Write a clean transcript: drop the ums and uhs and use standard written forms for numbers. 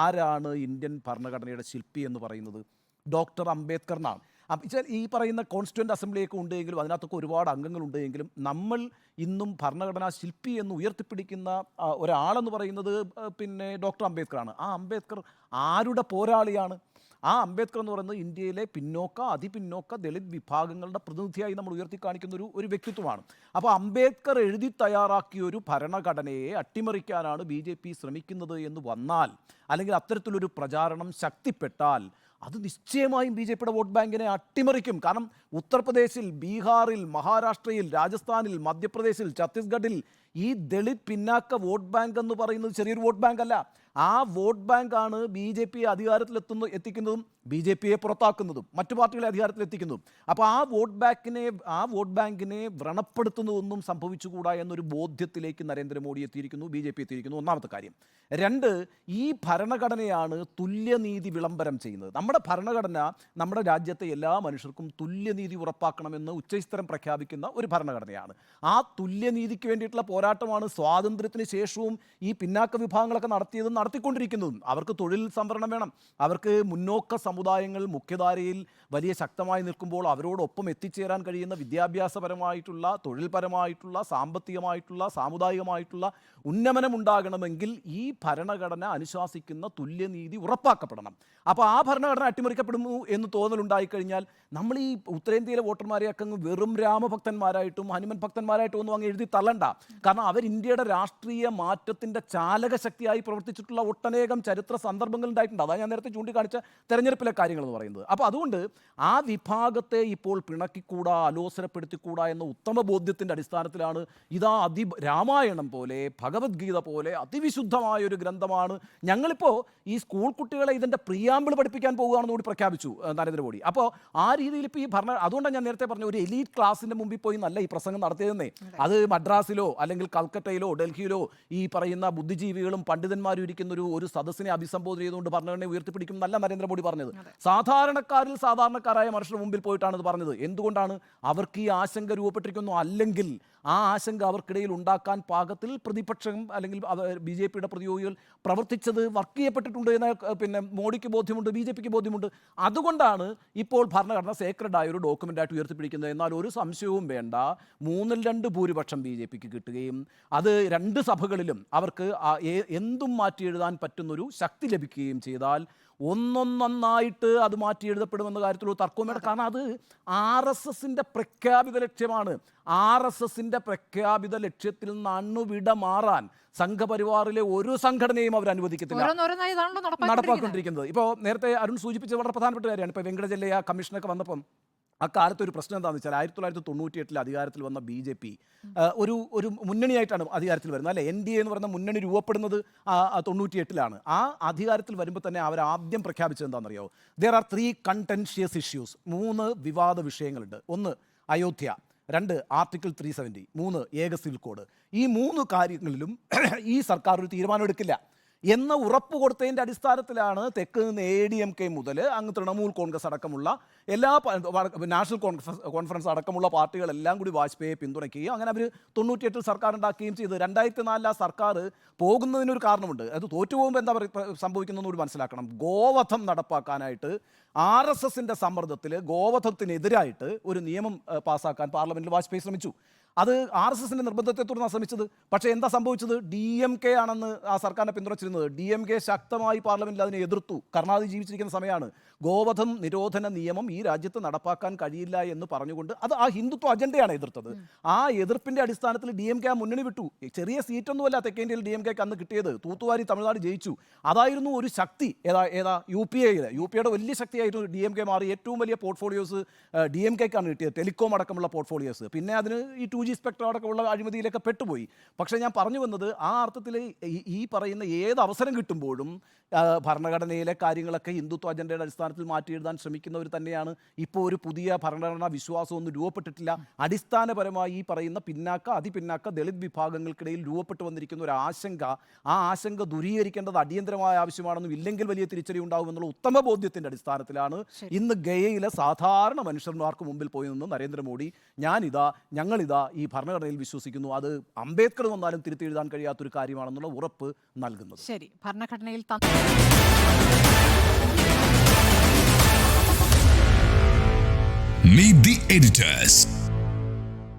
ആരാണ് ഇന്ത്യൻ ഭരണഘടനയുടെ ശില്പി എന്ന് പറയുന്നത്? ഡോക്ടർ അംബേദ്കറിനാണ്. അപ്പം ഈ പറയുന്ന കോൺസ്റ്റിറ്റ്യൂൻ്റ് അസംബ്ലിയൊക്കെ ഉണ്ടെങ്കിലും അതിനകത്തൊക്കെ ഒരുപാട് അംഗങ്ങളുണ്ടെങ്കിലും നമ്മൾ ഇന്നും ഭരണഘടനാ ശില്പി എന്ന് ഉയർത്തിപ്പിടിക്കുന്ന ഒരാളെന്ന് പറയുന്നത് പിന്നെ ഡോക്ടർ അംബേദ്കറാണ്. ആ അംബേദ്കർ ആരുടെ പോരാളിയാണ്? ആ അംബേദ്കർ എന്ന് പറയുന്നത് ഇന്ത്യയിലെ പിന്നോക്ക അതിപിന്നോക്ക ദളിത് വിഭാഗങ്ങളുടെ പ്രതിനിധിയായി നമ്മൾ ഉയർത്തി കാണിക്കുന്ന ഒരു വ്യക്തിത്വമാണ്. അപ്പോൾ അംബേദ്കർ എഴുതി തയ്യാറാക്കിയ ഒരു ഭരണഘടനയെ അട്ടിമറിക്കാനാണ് BJP ശ്രമിക്കുന്നത് എന്ന് വന്നാൽ, അല്ലെങ്കിൽ അത്തരത്തിലൊരു പ്രചാരണം ശക്തിപ്പെട്ടാൽ, അത് നിശ്ചയമായും BJPയുടെ വോട്ട് ബാങ്കിനെ അട്ടിമറിക്കും. കാരണം ഉത്തർപ്രദേശിൽ, ബീഹാറിൽ, മഹാരാഷ്ട്രയിൽ, രാജസ്ഥാനിൽ, മധ്യപ്രദേശിൽ, ഛത്തീസ്ഗഡിൽ ഈ ദളിത് പിന്നാക്ക വോട്ട് ബാങ്ക് എന്ന് പറയുന്നത് ചെറിയൊരു വോട്ട് ബാങ്ക് അല്ല. ആ വോട്ട് ബാങ്കാണ് BJP എത്തിക്കുന്നതും BJPയെ പുറത്താക്കുന്നതും മറ്റു പാർട്ടികളെ അധികാരത്തിലെത്തിക്കുന്നതും. അപ്പോൾ ആ വോട്ട് ബാങ്കിനെ വ്രണപ്പെടുത്തുന്നതൊന്നും സംഭവിച്ചുകൂടാ എന്നൊരു ബോധ്യത്തിലേക്ക് നരേന്ദ്രമോദി എത്തിയിരിക്കുന്നു, BJP എത്തിയിരിക്കുന്നു. ഒന്നാമത്തെ കാര്യം. രണ്ട്, ഈ ഭരണഘടനയാണ് തുല്യനീതി വിളംബരം ചെയ്യുന്നത്. നമ്മുടെ ഭരണഘടന നമ്മുടെ രാജ്യത്തെ എല്ലാ മനുഷ്യർക്കും തുല്യനീതി ഉറപ്പാക്കണമെന്ന് ഉച്ചസ്ഥരം പ്രഖ്യാപിക്കുന്ന ഒരു ഭരണഘടനയാണ്. ആ തുല്യനീതിക്ക് വേണ്ടിയിട്ടുള്ള പോരാട്ടമാണ് സ്വാതന്ത്ര്യത്തിന് ശേഷവും ഈ പിന്നാക്ക വിഭാഗങ്ങളൊക്കെ നടത്തിക്കൊണ്ടിരിക്കുന്നതും. അവർക്ക് തൊഴിൽ സംവരണം വേണം, അവർക്ക് മുന്നോക്ക സമുദായങ്ങൾ മുഖ്യധാരയിൽ വലിയ ശക്തമായി നിൽക്കുമ്പോൾ അവരോടൊപ്പം എത്തിച്ചേരാൻ കഴിയുന്ന വിദ്യാഭ്യാസപരമായിട്ടുള്ള, തൊഴിൽപരമായിട്ടുള്ള, സാമ്പത്തികമായിട്ടുള്ള, സാമുദായികമായിട്ടുള്ള ഉന്നമനം ഉണ്ടാകണമെങ്കിൽ ഈ ഭരണഘടന അനുശാസിക്കുന്ന തുല്യനീതി ഉറപ്പാക്കപ്പെടണം. അപ്പോൾ ആ ഭരണഘടന അട്ടിമറിക്കപ്പെടുന്നു എന്ന് തോന്നലുണ്ടായിക്കഴിഞ്ഞാൽ നമ്മൾ ഈ ഉത്തരേന്ത്യയിലെ വോട്ടർമാരെയൊക്കെ അങ്ങ് വെറും രാമഭക്തന്മാരായിട്ടും ഹനുമൻ ഭക്തന്മാരായിട്ടും ഒന്നും അങ്ങ് എഴുതി തള്ളണ്ട. കാരണം അവർ ഇന്ത്യയുടെ രാഷ്ട്രീയ മാറ്റത്തിൻ്റെ ചാലകശക്തിയായി പ്രവർത്തിച്ചിട്ടുള്ള ഒട്ടനേകം ചരിത്ര സന്ദർഭങ്ങൾ ഉണ്ടായിട്ടുണ്ട്. അതാണ് ഞാൻ നേരത്തെ ചൂണ്ടിക്കാണിച്ച തെരഞ്ഞെടുപ്പിലെ കാര്യങ്ങൾ എന്ന് പറയുന്നത്. അപ്പോൾ അതുകൊണ്ട് ആ വിഭാഗത്തെ ഇപ്പോൾ പിണക്കിക്കൂടാ, അലോസരപ്പെടുത്തിക്കൂടാ എന്ന ഉത്തമ ബോധ്യത്തിൻ്റെ അടിസ്ഥാനത്തിലാണ് ഇതാ രാമായണം പോലെ, ഭഗവത്ഗീത പോലെ അതിവിശുദ്ധമായ ഒരു ഗ്രന്ഥമാണ്. ഞങ്ങളിപ്പോൾ ഈ സ്കൂൾ കുട്ടികളെ ഇതിൻ്റെ പ്രിയാമ്പിൾ പഠിപ്പിക്കാൻ പോകുകയാണെന്ന് കൂടി പ്രഖ്യാപിച്ചു നരേന്ദ്രമോദി. അപ്പോൾ ആ രീതിയിൽ ഇപ്പോൾ ഈ അതുകൊണ്ടാണ് ഞാൻ നേരത്തെ പറഞ്ഞ ഒരു എലീറ്റ് ക്ലാസിൻ്റെ മുമ്പിൽ പോയി നല്ല ഈ പ്രസംഗം നടത്തിയതെന്നേ. അത് മദ്രാസിലോ അല്ലെങ്കിൽ കൽക്കട്ടയിലോ ഡൽഹിയിലോ ഈ പറയുന്ന ബുദ്ധിജീവികളും പണ്ഡിതന്മാരും ഇരിക്കുന്ന ഒരു സദസ്സിനെ അഭിസംബോധന ചെയ്തുകൊണ്ട് ഭരണഘടനയെ ഉയർത്തിപ്പിടിക്കും എന്നല്ല നരേന്ദ്രമോദി പറഞ്ഞത്. സാധാരണക്കാരിൽ സാധാരണക്കാരായ മനുഷ്യരുടെ മുമ്പിൽ പോയിട്ടാണ് ഇത് പറഞ്ഞത്. എന്തുകൊണ്ടാണ്? അവർക്ക് ഈ ആശങ്ക രൂപപ്പെട്ടിരിക്കുന്നു. അല്ലെങ്കിൽ ആ ആശങ്ക അവർക്കിടയിൽ ഉണ്ടാക്കാൻ പാകത്തിൽ പ്രതിപക്ഷം അല്ലെങ്കിൽ BJPയുടെ പ്രതിയോഗികൾ പ്രവർത്തിച്ചത് വർക്ക് ചെയ്യപ്പെട്ടിട്ടുണ്ട് എന്ന് പിന്നെ മോഡിക്ക് ബോധ്യമുണ്ട്, BJPക്ക് ബോധ്യമുണ്ട്. അതുകൊണ്ടാണ് ഇപ്പോൾ ഭരണഘടന സേക്രഡായ ഒരു ഡോക്യുമെൻ്റായിട്ട് ഉയർത്തിപ്പിടിക്കുന്നത്. എന്നാൽ ഒരു സംശയവും വേണ്ട, 3-2 ഭൂരിപക്ഷം BJPക്ക് കിട്ടുകയും അത് 2 സഭകളിലും അവർക്ക് എന്തും മാറ്റി എഴുതാൻ പറ്റുന്നൊരു ശക്തി ലഭിക്കുകയും ചെയ്താൽ ഒന്നൊന്നായിട്ട് അത് മാറ്റി എഴുതപ്പെടുമെന്ന കാര്യത്തിലുള്ള തർക്കവും വേണ്ട. കാരണം അത് RSSൻ്റെ പ്രഖ്യാപിത ലക്ഷ്യമാണ്. RSSൻ്റെ പ്രഖ്യാപിത ലക്ഷ്യത്തിൽ നിന്ന് അണുവിട മാറാൻ സംഘപരിവാറിലെ ഒരു സംഘടനയും അവർ അനുവദിക്കത്തില്ല. നടപ്പാക്കിക്കൊണ്ടിരിക്കുന്നത് ഇപ്പോൾ നേരത്തെ അരുൺ സൂചിപ്പിച്ചത് വളരെ പ്രധാനപ്പെട്ട കാര്യമാണ്. ഇപ്പോൾ വെങ്കടചെല്ലയ്യ കമ്മീഷനൊക്കെ വന്നപ്പം അക്കാലത്ത് ഒരു പ്രശ്നം എന്താണെന്ന് വെച്ചാൽ 1998 അധികാരത്തിൽ വന്ന BJP ഒരു മുന്നണിയായിട്ടാണ് അധികാരത്തിൽ വരുന്നത്, അല്ലേ? NDA എന്ന് പറയുന്ന മുന്നണി രൂപപ്പെടുന്നത് 98 ആ അധികാരത്തിൽ വരുമ്പോൾ തന്നെ അവർ ആദ്യം പ്രഖ്യാപിച്ചത് എന്താണെന്നറിയാമോ? There are 3 contentious issues. 3 വിവാദ വിഷയങ്ങളുണ്ട്. 1 അയോധ്യ, 2 ആർട്ടിക്കിൾ 370, 3 ഏക സിവിൽ കോഡ്. ഈ 3 കാര്യങ്ങളിലും ഈ സർക്കാർ ഒരു തീരുമാനം എടുക്കില്ല എന്ന ഉറപ്പ് കൊടുത്തതിൻ്റെ അടിസ്ഥാനത്തിലാണ് തെക്ക് നിന്ന് ADMK മുതൽ അങ്ങ് തൃണമൂൽ കോൺഗ്രസ് അടക്കമുള്ള എല്ലാ നാഷണൽ കോൺഫറൻസ് അടക്കമുള്ള പാർട്ടികളെല്ലാം കൂടി വാജ്പേയിയെ പിന്തുണയ്ക്കുകയും അങ്ങനെ അവർ 98 സർക്കാർ ഉണ്ടാക്കുകയും ചെയ്ത് 2004 ആ സർക്കാർ പോകുന്നതിനൊരു കാരണമുണ്ട്. അത് തോറ്റുപോകുമ്പോൾ എന്താ സംഭവിക്കുന്നതെന്ന് കൂടി മനസ്സിലാക്കണം. ഗോവധം നടപ്പാക്കാനായിട്ട് RSSൻ്റെ സമ്മർദ്ദത്തിൽ ഗോവധത്തിനെതിരായിട്ട് ഒരു നിയമം പാസ്സാക്കാൻ പാർലമെൻറ്റിൽ വാജ്പേയി ശ്രമിച്ചു. അത് RSSൻ്റെ നിർബന്ധത്തെ തുടർന്ന് ശ്രമിച്ചത്. പക്ഷേ എന്താ സംഭവിച്ചത്? DMK ആണെന്ന് ആ സർക്കാരിനെ പിന്തുണച്ചിരുന്നത്. DMK ശക്തമായി പാർലമെൻറ്റിൽ അതിനെ എതിർത്തു. കരുണാനിധി ജീവിച്ചിരിക്കുന്ന സമയമാണ്. ഗോവധം നിരോധന നിയമം ഈ രാജ്യത്ത് നടപ്പാക്കാൻ കഴിയില്ല എന്ന് പറഞ്ഞുകൊണ്ട് അത് ആ ഹിന്ദുത്വ അജണ്ടയാണ് എതിർത്തത്. ആ എതിർപ്പിൻ്റെ അടിസ്ഥാനത്തിൽ DMK ആ മുന്നണി വിട്ടു. ചെറിയ സീറ്റൊന്നുമല്ല തെക്കേന്ത്യയിൽ DMKക്ക് അന്ന് കിട്ടിയത്. തൂത്തുവാരി തമിഴ്നാട് ജയിച്ചു. അതായിരുന്നു ഒരു ശക്തി. UPയുടെ വലിയ ശക്തിയായിട്ട് DMK മാറി. ഏറ്റവും വലിയ പോർട്ട്ഫോളിയോസ് DMKക്കാണ് കിട്ടിയത്, ടെലികോം അടക്കമുള്ള പോർട്ട്ഫോളിയോസ്. പിന്നെ അതിന് ഈ 2G സ്പെക്ട്രം അടക്കമുള്ള അഴിമതിയിലൊക്കെ പെട്ടുപോയി. പക്ഷേ ഞാൻ പറഞ്ഞു വന്നത് ആ അർത്ഥത്തിൽ ഈ പറയുന്ന ഏത് അവസരം കിട്ടുമ്പോഴും ഭരണഘടനയിലെ കാര്യങ്ങളൊക്കെ ഹിന്ദുത്വ അജണ്ടയുടെ അടിസ്ഥാനത്തിൽ മാറ്റി എഴുതാൻ ശ്രമിക്കുന്നവർ തന്നെയാണ്. ഇപ്പോൾ ഒരു പുതിയ ഭരണഘടനാ വിശ്വാസമൊന്നും രൂപപ്പെട്ടിട്ടില്ല. അടിസ്ഥാനപരമായി ഈ പറയുന്ന പിന്നാക്ക അതിപിന്നാക്ക ദളിത് വിഭാഗങ്ങൾക്കിടയിൽ രൂപപ്പെട്ടു വന്നിരിക്കുന്ന ഒരു ആശങ്ക, ആ ആശങ്ക ദൂരീകരിക്കേണ്ടത് അടിയന്തരമായ ആവശ്യമാണെന്നും ഇല്ലെങ്കിൽ വലിയ തിരിച്ചടി ഉണ്ടാകുമെന്നുള്ള ഉത്തമ ബോധ്യത്തിൻ്റെ അടിസ്ഥാനത്തിലാണ് ഇന്ന് ഗയയിലെ സാധാരണ മനുഷ്യന്മാർക്ക് മുമ്പിൽ പോയി നിന്ന് നരേന്ദ്രമോദി ഞങ്ങളിതാ ഈ ഭരണഘടനയിൽ വിശ്വസിക്കുന്നു. അത് അംബേദ്കർ വന്നാലും തിരുത്തി എഴുതാൻ കഴിയാത്തൊരു കാര്യമാണെന്നുള്ള ഉറപ്പ് നൽകുന്നത്. ശരി, ഭരണഘടനയിൽ Meet the editors.